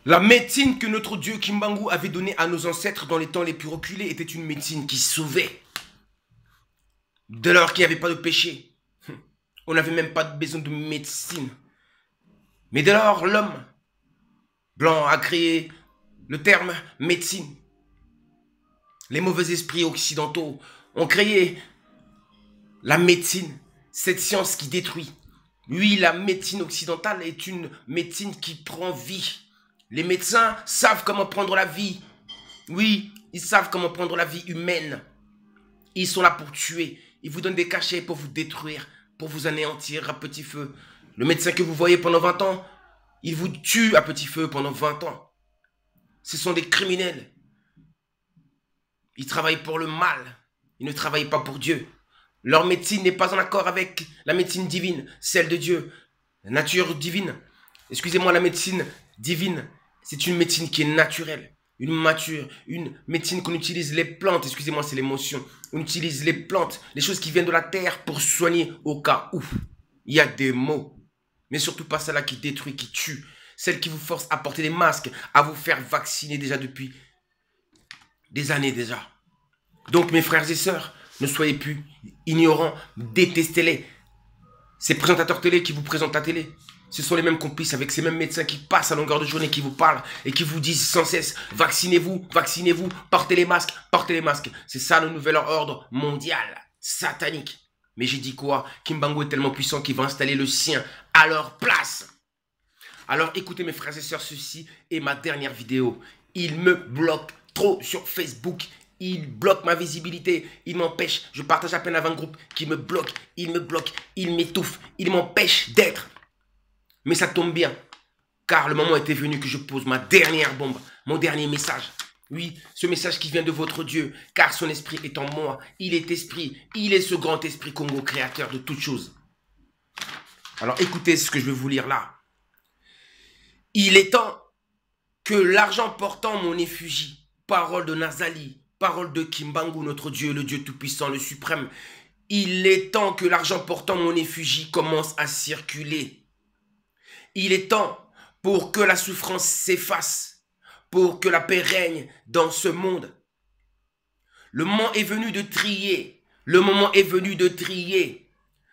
La médecine que notre dieu Kimbangu avait donnée à nos ancêtres dans les temps les plus reculés était une médecine qui sauvait. Dès lors qu'il n'y avait pas de péché, on n'avait même pas besoin de médecine. Mais dès lors, l'homme blanc a créé le terme médecine. Les mauvais esprits occidentaux ont créé la médecine, cette science qui détruit. Oui, la médecine occidentale est une médecine qui prend vie. Les médecins savent comment prendre la vie. Oui, ils savent comment prendre la vie humaine. Ils sont là pour tuer. Ils vous donnent des cachets pour vous détruire, pour vous anéantir à petit feu. Le médecin que vous voyez pendant 20 ans, il vous tue à petit feu pendant 20 ans. Ce sont des criminels. Ils travaillent pour le mal. Ils ne travaillent pas pour Dieu. Leur médecine n'est pas en accord avec la médecine divine, celle de Dieu. La nature divine. Excusez-moi, la médecine divine, c'est une médecine qui est naturelle. Une médecine qu'on utilise les plantes, excusez-moi, c'est l'émotion. On utilise les plantes, les choses qui viennent de la terre pour soigner au cas où. Il y a des mots. Mais surtout pas celle-là qui détruit, qui tue. Celle qui vous force à porter des masques, à vous faire vacciner déjà depuis des années déjà. Donc mes frères et sœurs, ne soyez plus ignorants, détestez-les. Ces présentateurs télé qui vous présentent la télé, ce sont les mêmes complices avec ces mêmes médecins qui passent à longueur de journée, qui vous parlent et qui vous disent sans cesse « Vaccinez-vous, vaccinez-vous, portez les masques, portez les masques ». C'est ça le nouvel ordre mondial, satanique. Mais j'ai dit quoi? Kimbangu est tellement puissant qu'il va installer le sien à leur place. Alors écoutez mes frères et sœurs, ceci est ma dernière vidéo. Il me bloque trop sur Facebook. Il bloque ma visibilité, il m'empêche, je partage à peine à 20 groupes qui me bloquent, il m'étouffe, il m'empêche d'être. Mais ça tombe bien, car le moment était venu que je pose ma dernière bombe, mon dernier message. Oui, ce message qui vient de votre Dieu, car son esprit est en moi, il est esprit, il est ce grand esprit Congo, créateur de toutes choses. Alors écoutez ce que je vais vous lire là. Il est temps que l'argent portant mon effigie, parole de Nazali, parole de Kimbangu, notre Dieu, le Dieu tout-puissant, le suprême. Il est temps que l'argent portant mon effigie commence à circuler. Il est temps pour que la souffrance s'efface, pour que la paix règne dans ce monde. Le moment est venu de trier. Le moment est venu de trier.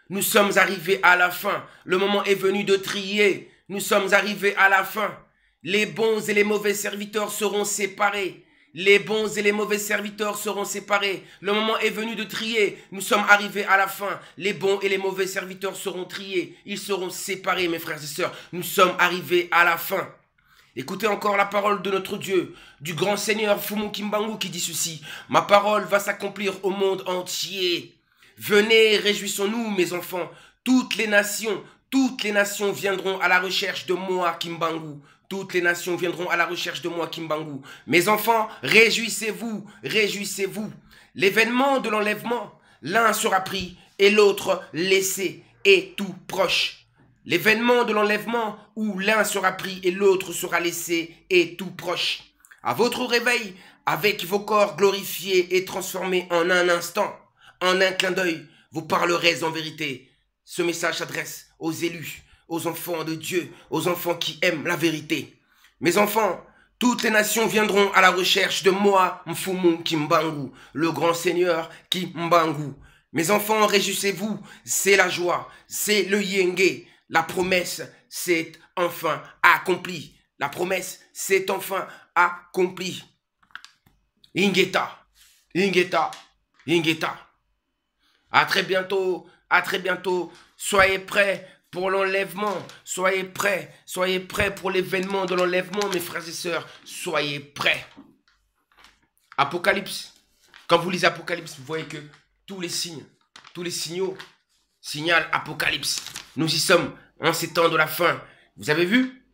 Nous sommes arrivés à la fin. Le moment est venu de trier. Nous sommes arrivés à la fin. Les bons et les mauvais serviteurs seront séparés. Les bons et les mauvais serviteurs seront séparés. Le moment est venu de trier. Nous sommes arrivés à la fin. Les bons et les mauvais serviteurs seront triés. Ils seront séparés, mes frères et sœurs. Nous sommes arrivés à la fin. Écoutez encore la parole de notre Dieu, du grand Seigneur Fumu Kimbangu qui dit ceci. Ma parole va s'accomplir au monde entier. Venez, réjouissons-nous, mes enfants. Toutes les nations viendront à la recherche de moi, Kimbangu. Toutes les nations viendront à la recherche de moi, Kimbangu. Mes enfants, réjouissez-vous, réjouissez-vous. L'événement de l'enlèvement, l'un sera pris et l'autre laissé, et tout proche. L'événement de l'enlèvement où l'un sera pris et l'autre sera laissé, et tout proche. À votre réveil, avec vos corps glorifiés et transformés en un instant, en un clin d'œil, vous parlerez en vérité. Ce message s'adresse aux élus, aux enfants de Dieu, aux enfants qui aiment la vérité. Mes enfants, toutes les nations viendront à la recherche de moi, Mfumu Kimbangu, le grand Seigneur Kimbangu. Mes enfants, réjouissez-vous, c'est la joie, c'est le yenge. La promesse s'est enfin accomplie. La promesse s'est enfin accomplie. Ingeta, Ingeta, Ingeta. À très bientôt, à très bientôt. Soyez prêts pour l'enlèvement. Soyez prêts pour l'événement de l'enlèvement, mes frères et sœurs. Soyez prêts. Apocalypse. Quand vous lisez Apocalypse, vous voyez que tous les signaux signalent Apocalypse. Nous y sommes en ces temps de la fin. Vous avez vu?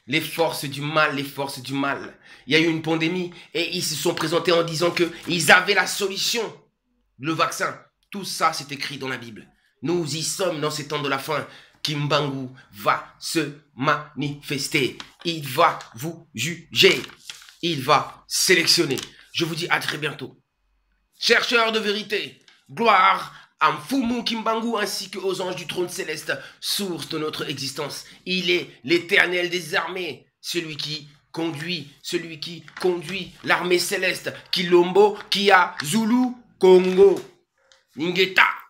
Les forces du mal, les forces du mal. Il y a eu une pandémie et ils se sont présentés en disant qu'ils avaient la solution. Le vaccin. Tout ça, c'est écrit dans la Bible. Nous y sommes dans ces temps de la fin. Kimbangu va se manifester. Il va vous juger. Il va sélectionner. Je vous dis à très bientôt. Chercheurs de vérité, gloire à Mfumu Kimbangu ainsi qu'aux anges du trône céleste, source de notre existence. Il est l'éternel des armées. celui qui conduit l'armée céleste, Kilombo, Kia, Zulu, Congo, Ningeta.